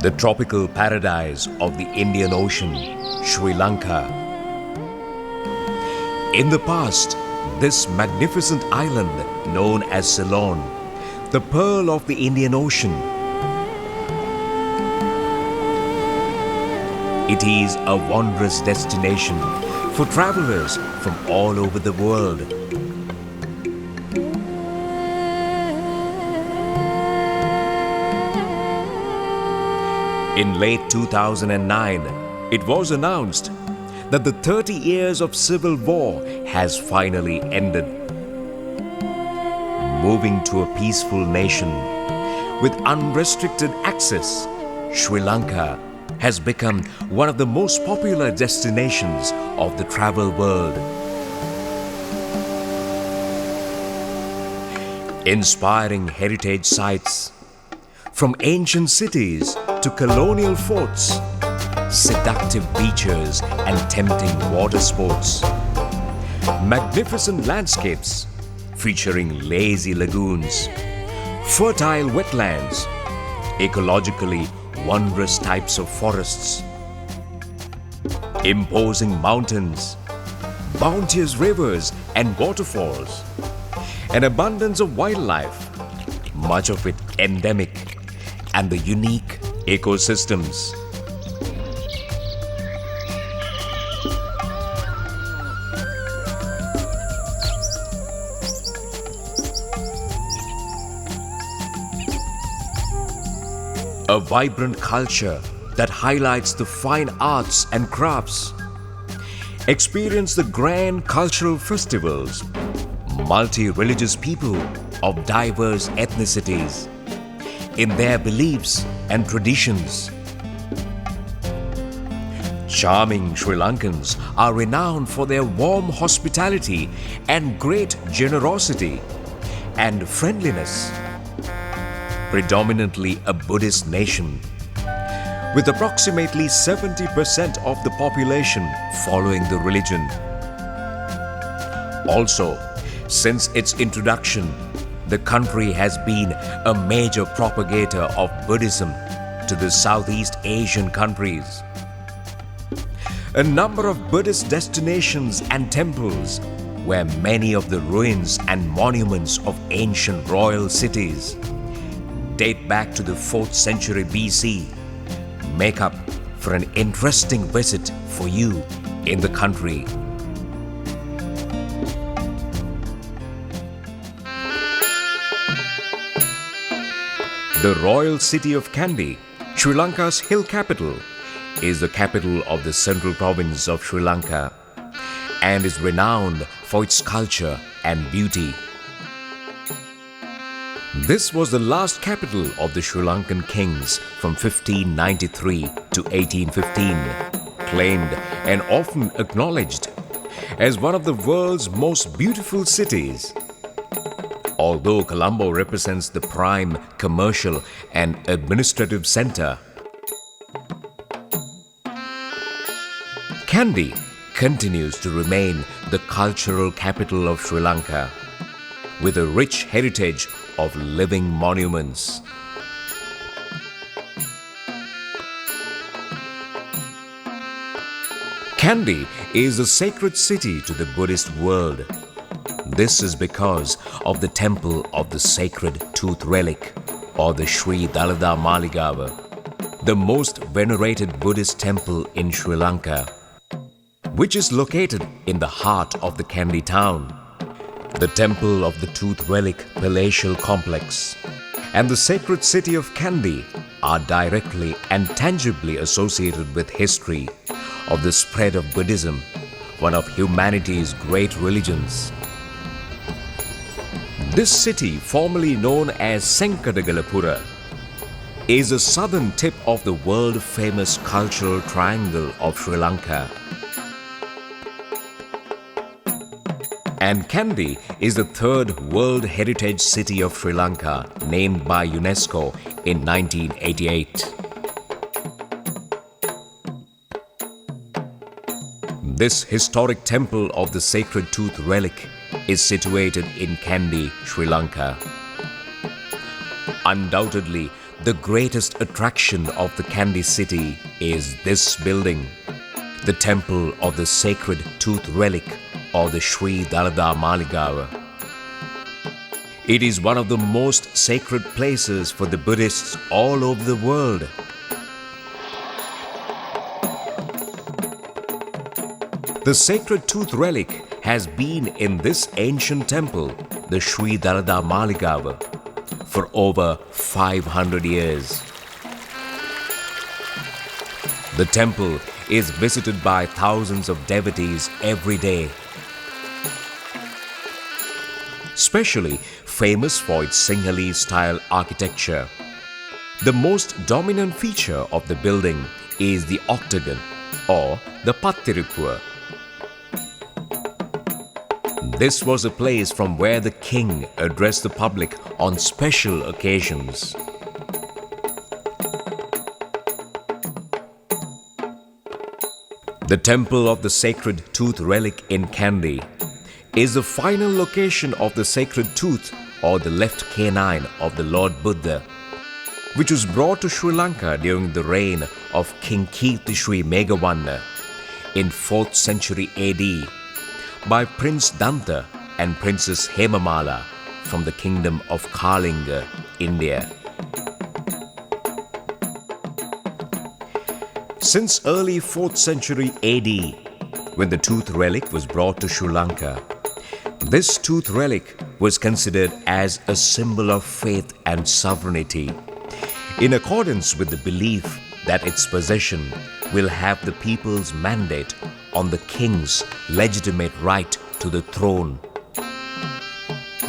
the tropical paradise of the Indian Ocean, Sri Lanka. In the past, this magnificent island, known as Ceylon, the pearl of the Indian Ocean, it is a wondrous destination for travelers from all over the world. In late 2009, it was announced that the 30 years of civil war has finally ended. Moving to a peaceful nation with unrestricted access, Sri Lanka has become one of the most popular destinations of the travel world. Inspiring heritage sites, from ancient cities to colonial forts, seductive beaches and tempting water sports, magnificent landscapes featuring lazy lagoons, fertile wetlands, ecologically wondrous types of forests, imposing mountains, bounteous rivers and waterfalls, an abundance of wildlife, much of it endemic, and the unique ecosystems. A vibrant culture that highlights the fine arts and crafts. Experience the grand cultural festivals, multi-religious people of diverse ethnicities in their beliefs and traditions. Charming Sri Lankans are renowned for their warm hospitality and great generosity and friendliness. Predominantly a Buddhist nation, with approximately 70% of the population following the religion. Also, since its introduction, the country has been a major propagator of Buddhism to the Southeast Asian countries. A number of Buddhist destinations and temples, where many of the ruins and monuments of ancient royal cities date back to the 4th century BC, make up for an interesting visit for you in the country. The royal city of Kandy, Sri Lanka's hill capital, is the capital of the central province of Sri Lanka and is renowned for its culture and beauty. This was the last capital of the Sri Lankan kings from 1593 to 1815, claimed and often acknowledged as one of the world's most beautiful cities. Although Colombo represents the prime commercial and administrative center, Kandy continues to remain the cultural capital of Sri Lanka, with a rich heritage of living monuments. Kandy is a sacred city to the Buddhist world. This is because of the temple of the sacred tooth relic, or the Sri Dalada Maligava, the most venerated Buddhist temple in Sri Lanka, which is located in the heart of the Kandy town. The Temple of the Tooth Relic Palatial Complex and the sacred city of Kandy are directly and tangibly associated with history of the spread of Buddhism, one of humanity's great religions. This city, formerly known as Senkadagalapura, is the southern tip of the world-famous cultural triangle of Sri Lanka. And Kandy is the third World Heritage City of Sri Lanka, named by UNESCO in 1988. This historic temple of the sacred tooth relic is situated in Kandy, Sri Lanka. Undoubtedly, the greatest attraction of the Kandy city is this building, the Temple of the Sacred Tooth Relic, or the Sri Dalada Maligava. It is one of the most sacred places for the Buddhists all over the world. The Sacred Tooth Relic has been in this ancient temple, the Sri Dalada Maligava, for over 500 years. The temple is visited by thousands of devotees every day. Especially famous for its Sinhalese-style architecture. The most dominant feature of the building is the octagon, or the Pattirippuva. This was a place from where the king addressed the public on special occasions. The Temple of the Sacred Tooth Relic in Kandy is the final location of the sacred tooth, or the left canine of the Lord Buddha, which was brought to Sri Lanka during the reign of King Kirtisri Meghavanna in 4th century AD by Prince Danta and Princess Hemamala from the kingdom of Kalinga, India. Since early 4th century AD, when the tooth relic was brought to Sri Lanka, this tooth relic was considered as a symbol of faith and sovereignty, in accordance with the belief that its possession will have the people's mandate on the king's legitimate right to the throne.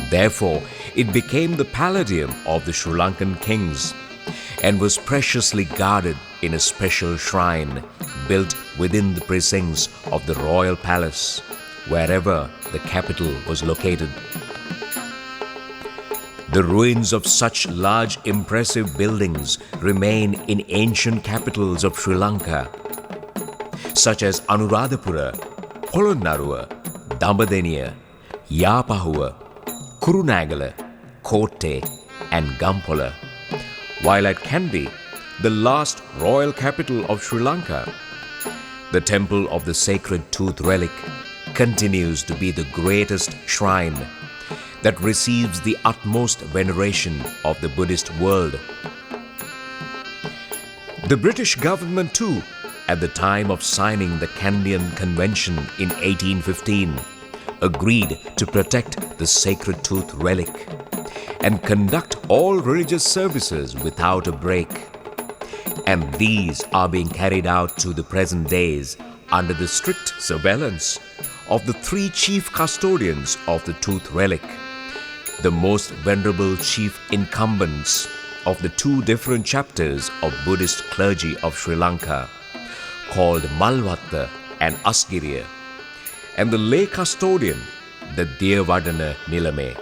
Therefore, it became the palladium of the Sri Lankan kings and was preciously guarded in a special shrine built within the precincts of the royal palace, wherever the capital was located. The ruins of such large impressive buildings remain in ancient capitals of Sri Lanka, such as Anuradhapura, Polonnaruwa, Dambadeniya, Yapahuwa, Kurunagala, Kotte and Gampola, while at Kandy, the last royal capital of Sri Lanka, the Temple of the Sacred Tooth Relic continues to be the greatest shrine that receives the utmost veneration of the Buddhist world. The British government too, at the time of signing the Kandyan Convention in 1815, agreed to protect the Sacred Tooth Relic and conduct all religious services without a break. And these are being carried out to the present days under the strict surveillance of the 3 chief custodians of the tooth relic, the most venerable chief incumbents of the 2 different chapters of Buddhist clergy of Sri Lanka, called Malvatta and Asgiriya, and the lay custodian, the Devadana Nilame.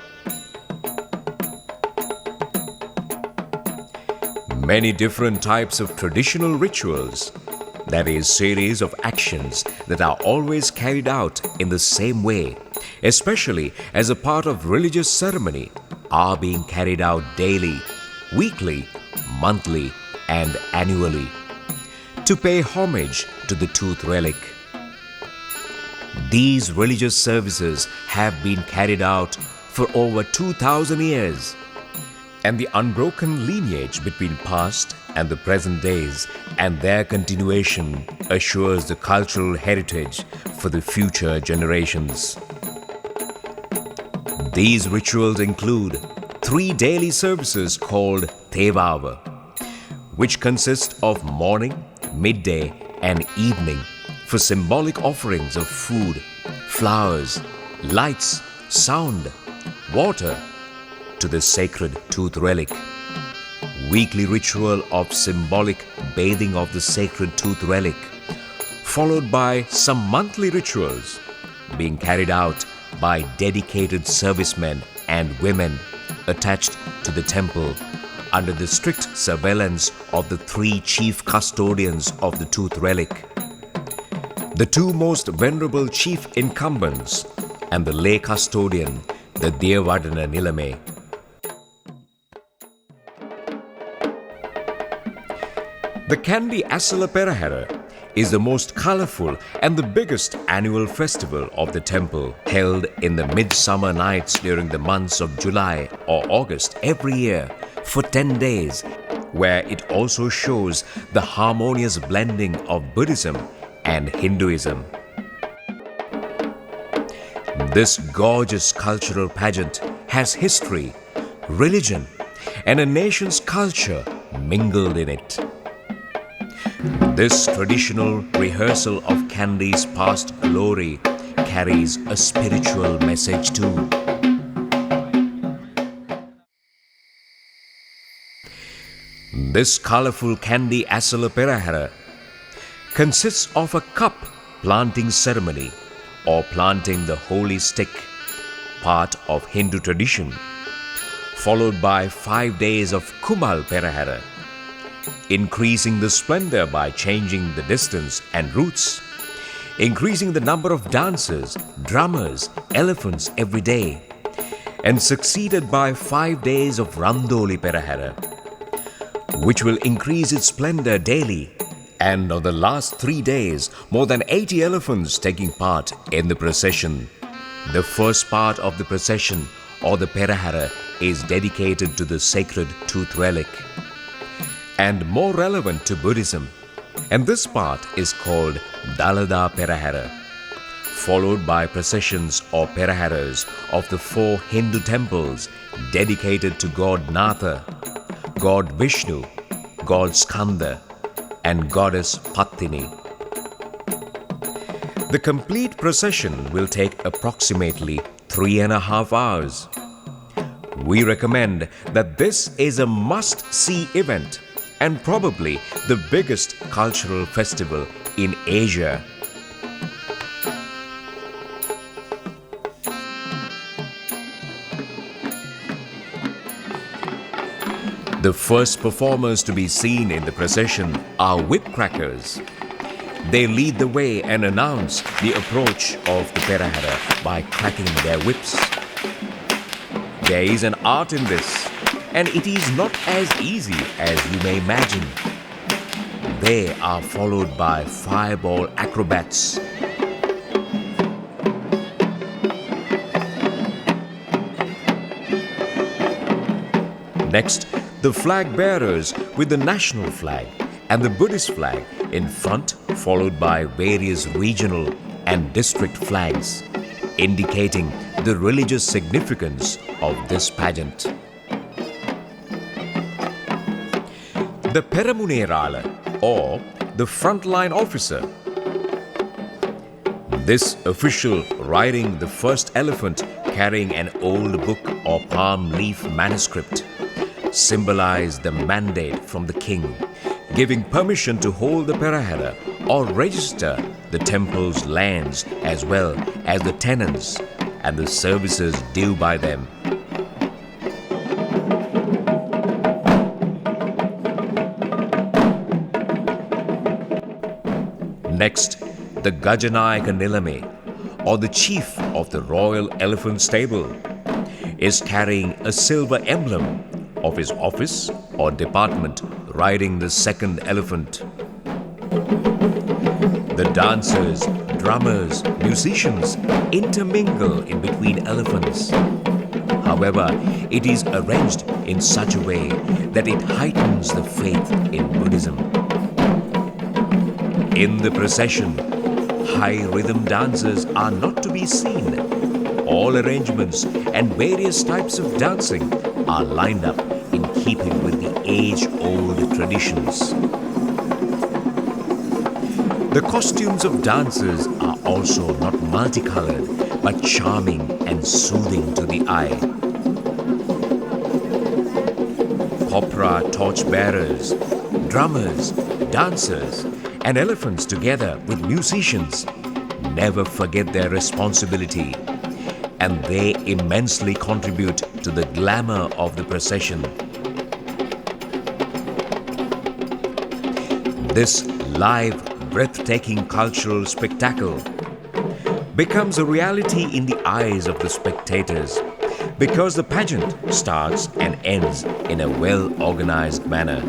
Many different types of traditional rituals, that is, series of actions that are always carried out in the same way, especially as a part of religious ceremony, are being carried out daily, weekly, monthly, and annually to pay homage to the tooth relic. These religious services have been carried out for over 2,000 years, and the unbroken lineage between past and the present days and their continuation assures the cultural heritage for the future generations. These rituals include 3 daily services called Tevava, which consist of morning, midday, and evening for symbolic offerings of food, flowers, lights, sound, water to the sacred tooth relic. Weekly ritual of symbolic bathing of the sacred tooth relic, followed by some monthly rituals being carried out by dedicated servicemen and women attached to the temple under the strict surveillance of the 3 chief custodians of the tooth relic, the 2 most venerable chief incumbents, and the lay custodian, the Devadana Nilame. The Kandy Asala Perahera is the most colorful and the biggest annual festival of the temple, held in the midsummer nights during the months of July or August every year for 10 days, where it also shows the harmonious blending of Buddhism and Hinduism. This gorgeous cultural pageant has history, religion, and a nation's culture mingled in it. This traditional rehearsal of Kandy's past glory carries a spiritual message too. This colorful Kandy Asala Perahera consists of a cup planting ceremony or planting the holy stick, part of Hindu tradition, followed by 5 days of Kumal Perahera, increasing the splendor by changing the distance and routes, increasing the number of dancers, drummers, elephants every day, and succeeded by 5 days of Randoli Perahera, which will increase its splendor daily, and on the last 3 days, more than 80 elephants taking part in the procession. The first part of the procession, or the Perahera, is dedicated to the sacred tooth relic and more relevant to Buddhism, and this part is called Dalada Perahera, followed by processions or Peraheras of the 4 Hindu temples dedicated to God Natha, God Vishnu, God Skanda, and Goddess Pattini. The complete procession will take approximately 3.5 hours. We recommend that this is a must-see event and probably the biggest cultural festival in Asia. The first performers to be seen in the procession are whipcrackers. They lead the way and announce the approach of the Perahera by cracking their whips. There is an art in this, and it is not as easy as you may imagine. They are followed by fireball acrobats. Next, the flag bearers with the national flag and the Buddhist flag in front, followed by various regional and district flags, indicating the religious significance of this pageant. The Peramunerala, or the frontline officer. This official riding the first elephant carrying an old book or palm leaf manuscript symbolize the mandate from the king, giving permission to hold the Perahera or register the temple's lands as well as the tenants and the services due by them. Next, the Gajanayaka Nilame, or the chief of the royal elephant stable, is carrying a silver emblem of his office or department riding the second elephant. The dancers, drummers, musicians intermingle in between elephants. However, it is arranged in such a way that it heightens the faith in Buddhism. In the procession, high rhythm dancers are not to be seen. All arrangements and various types of dancing are lined up in keeping with the age-old traditions. The costumes of dancers are also not multicolored, but charming and soothing to the eye. Copra torch-bearers, drummers, dancers, and elephants together with musicians never forget their responsibility, and they immensely contribute to the glamour of the procession. This live, breathtaking cultural spectacle becomes a reality in the eyes of the spectators because the pageant starts and ends in a well-organized manner.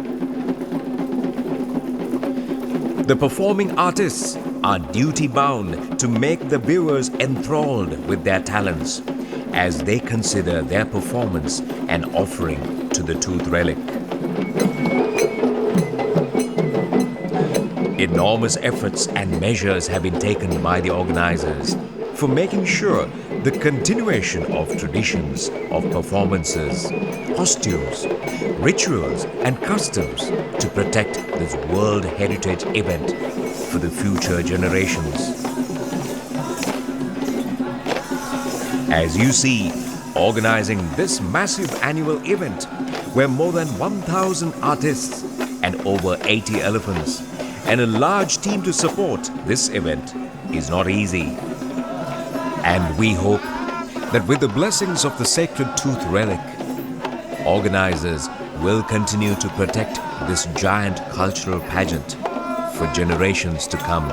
The performing artists are duty-bound to make the viewers enthralled with their talents as they consider their performance an offering to the tooth relic. Enormous efforts and measures have been taken by the organizers for making sure the continuation of traditions of performances, costumes, rituals and customs to protect this World Heritage event for the future generations. As you see, organizing this massive annual event where more than 1,000 artists and over 80 elephants and a large team to support this event is not easy. And we hope that with the blessings of the sacred tooth relic, organizers will continue to protect this giant cultural pageant for generations to come.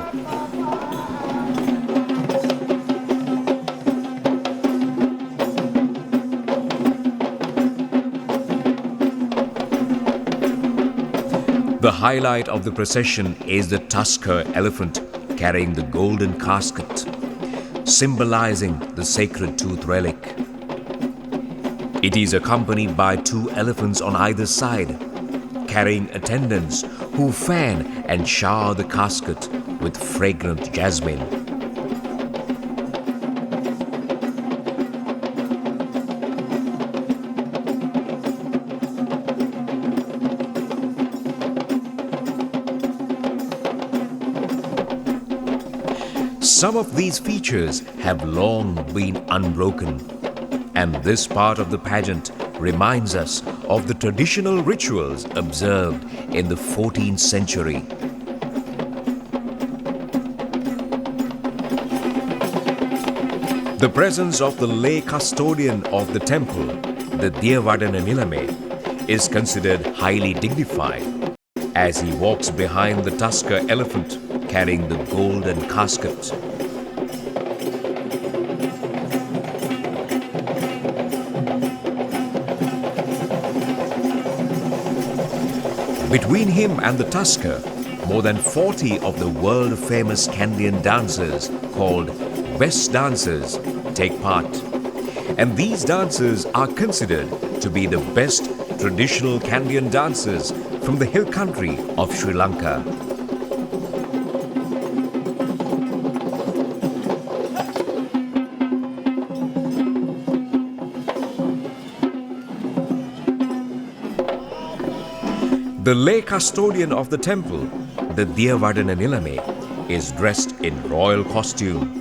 The highlight of the procession is the Tusker elephant carrying the golden casket, symbolizing the sacred tooth relic. It is accompanied by 2 elephants on either side, carrying attendants who fan and shower the casket with fragrant jasmine. Some of these features have long been unbroken, and this part of the pageant reminds us of the traditional rituals observed in the 14th century. The presence of the lay custodian of the temple, the Devardhana Nilame, is considered highly dignified as he walks behind the Tusker elephant carrying the golden casket. Between him and the Tusker, more than 40 of the world-famous Kandyan dancers called best dancers take part. And these dancers are considered to be the best traditional Kandyan dancers from the hill country of Sri Lanka. The lay custodian of the temple, the Devardhana Nilame, is dressed in royal costume.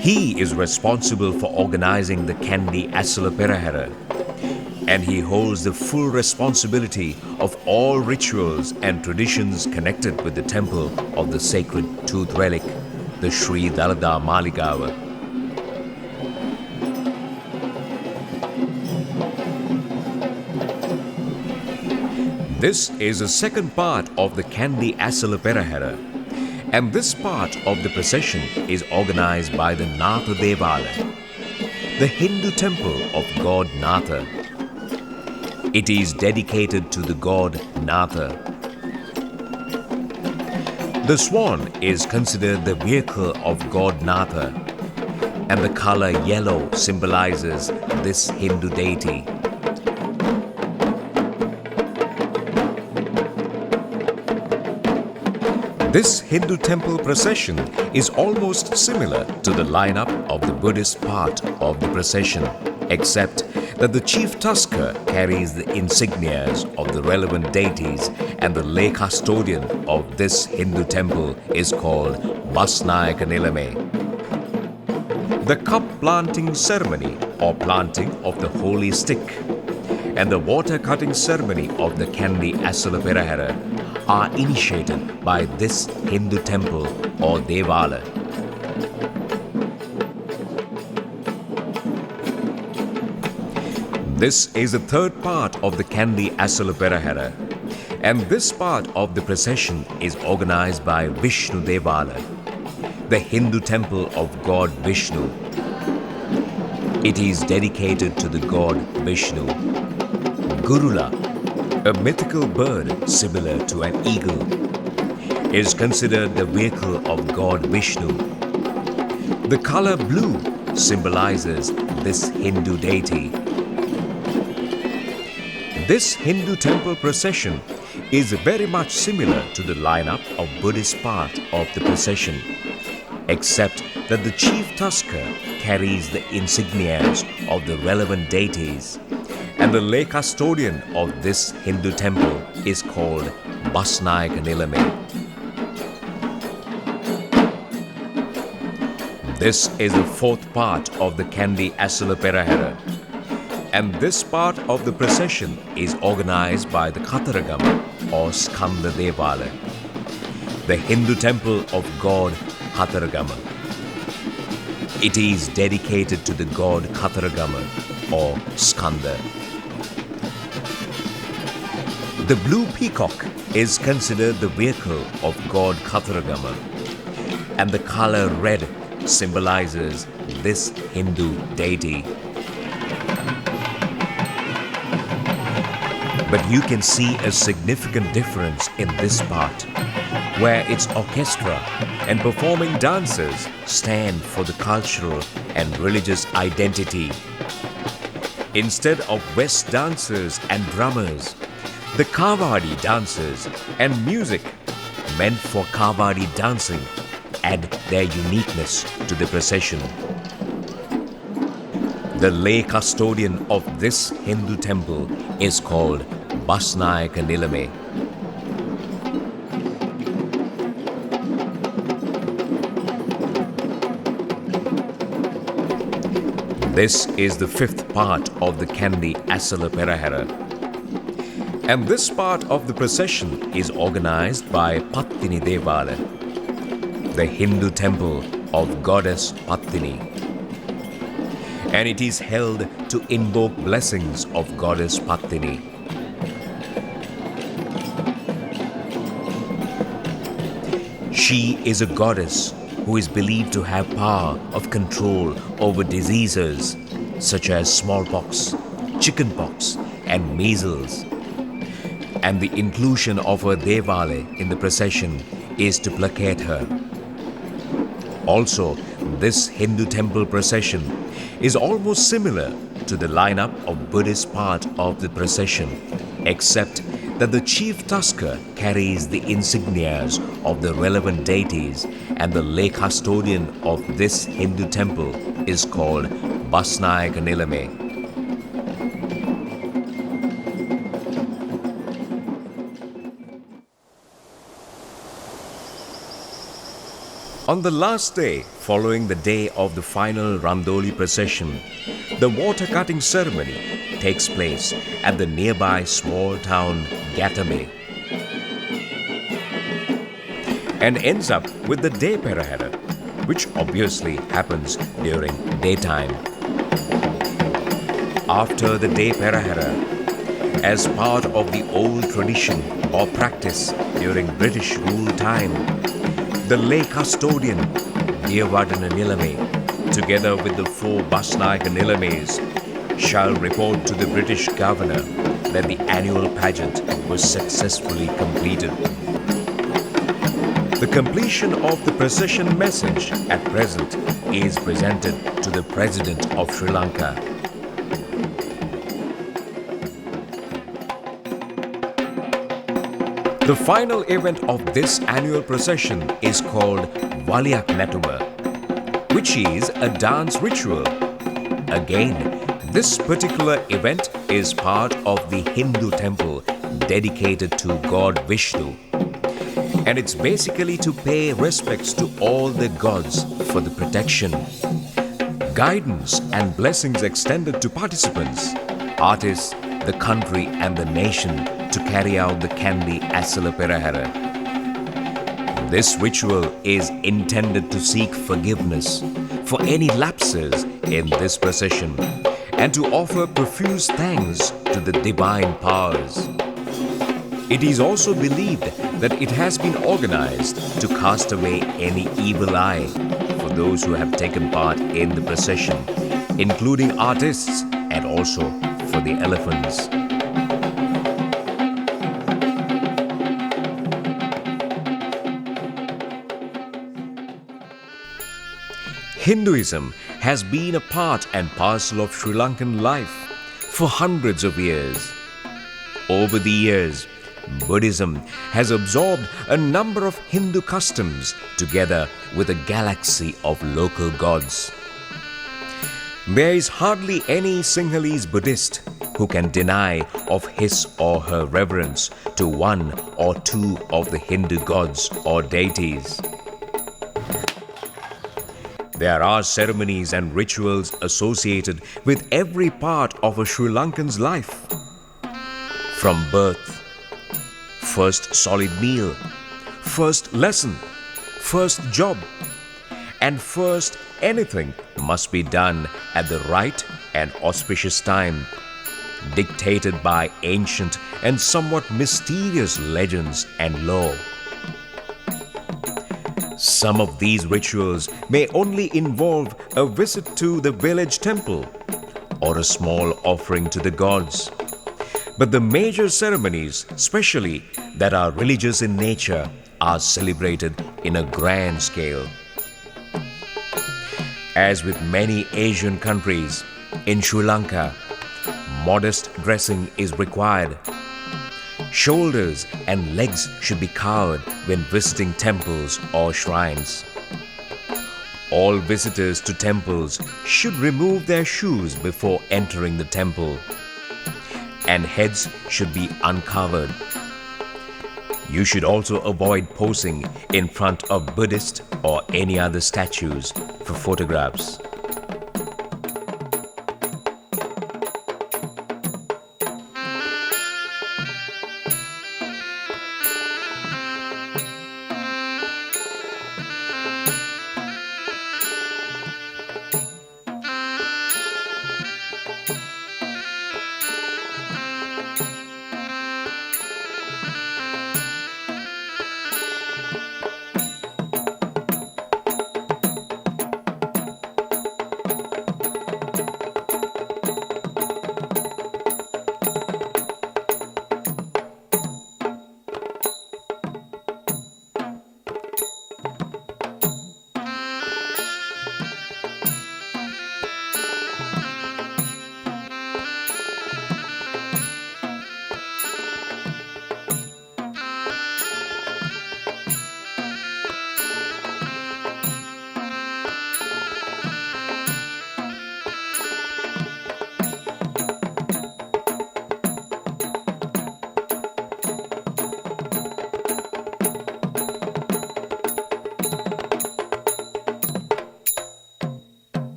He is responsible for organizing the Kandy Asalaperahara, and he holds the full responsibility of all rituals and traditions connected with the temple of the sacred tooth relic, the Sri Dalada Maligawa. This is the second part of the Kandy Asalaperahara, and this part of the procession is organized by the Natha Devala, the Hindu temple of god Natha. It is dedicated to the god Natha. The swan is considered the vehicle of god Natha, and the color yellow symbolizes this Hindu deity. This Hindu temple procession is almost similar to the lineup of the Buddhist part of the procession, except that the chief Tusker carries the insignias of the relevant deities, and the lay custodian of this Hindu temple is called Basnayaka Nilame. The cup planting ceremony or planting of the holy stick and the water cutting ceremony of the Kandy Asalaperahara are initiated by this Hindu temple or Devala. This is the third part of the Kandy Asalaperahara, and this part of the procession is organized by Vishnu Devala, the Hindu temple of god Vishnu. It is dedicated to the god Vishnu. Gurula, a mythical bird similar to an eagle, is considered the vehicle of God Vishnu. The color blue symbolizes this Hindu deity. This Hindu temple procession is very much similar to the lineup of Buddhist part of the procession, except that the chief tusker carries the insignias of the relevant deities, and the lay custodian of this Hindu temple is called Basnayaka Nilame. This is the fourth part of the Kandy Asala Perahera, and this part of the procession is organized by the Katharagama or Skanda Devala, the Hindu temple of god Katharagama. It is dedicated to the god Katharagama or Skanda. The blue peacock is considered the vehicle of god Katharagama, and the color red symbolizes this Hindu deity. But you can see a significant difference in this part, where its orchestra and performing dancers stand for the cultural and religious identity. Instead of West dancers and drummers, the Kavadi dancers and music meant for Kavadi dancing add their uniqueness to the procession. The lay custodian of this Hindu temple is called Basnayaka Nilame. This is the fifth part of the Kandy Asala Perahera. And this part of the procession is organized by Pattini Devala, the Hindu temple of goddess Pattini. And it is held to invoke blessings of goddess Pattini. She is a goddess who is believed to have power of control over diseases such as smallpox, chickenpox, and measles. And the inclusion of her Devale in the procession is to placate her. Also, this Hindu temple procession is almost similar to the lineup of Buddhist part of the procession, except that the chief tusker carries the insignias of the relevant deities, and the lay custodian of this Hindu temple is called Basnayaka Nilame. On the last day, following the day of the final Randoli procession, the water cutting ceremony takes place at the nearby small town Gatame and ends up with the day Perahera, which obviously happens during daytime. After the day Perahera, as part of the old tradition or practice during British rule time, the lay custodian, Devadana Nilame, together with the four Basnayaka Nilames, shall report to the British governor that the annual pageant was successfully completed. The completion of the procession message at present is presented to the President of Sri Lanka. The final event of this annual procession is called Valiyak Natuma, which is a dance ritual. Again, this particular event is part of the Hindu temple dedicated to God Vishnu, and it's basically to pay respects to all the gods for the protection, guidance and blessings extended to participants, artists, the country and the nation to carry out the Kandy Asala Perahera. This ritual is intended to seek forgiveness for any lapses in this procession and to offer profuse thanks to the divine powers. It is also believed that it has been organized to cast away any evil eye for those who have taken part in the procession, including artists and also for the elephants. Hinduism has been a part and parcel of Sri Lankan life for hundreds of years. Over the years, Buddhism has absorbed a number of Hindu customs together with a galaxy of local gods. There is hardly any Sinhalese Buddhist who can deny of his or her reverence to one or two of the Hindu gods or deities. There are ceremonies and rituals associated with every part of a Sri Lankan's life. From birth, first solid meal, first lesson, first job, and first anything must be done at the right and auspicious time, dictated by ancient and somewhat mysterious legends and lore. Some of these rituals may only involve a visit to the village temple or a small offering to the gods. But the major ceremonies, especially that are religious in nature, are celebrated in a grand scale. As with many Asian countries, in Sri Lanka, modest dressing is required. Shoulders and legs should be covered when visiting temples or shrines. All visitors to temples should remove their shoes before entering the temple, and heads should be uncovered. You should also avoid posing in front of Buddhist or any other statues for photographs.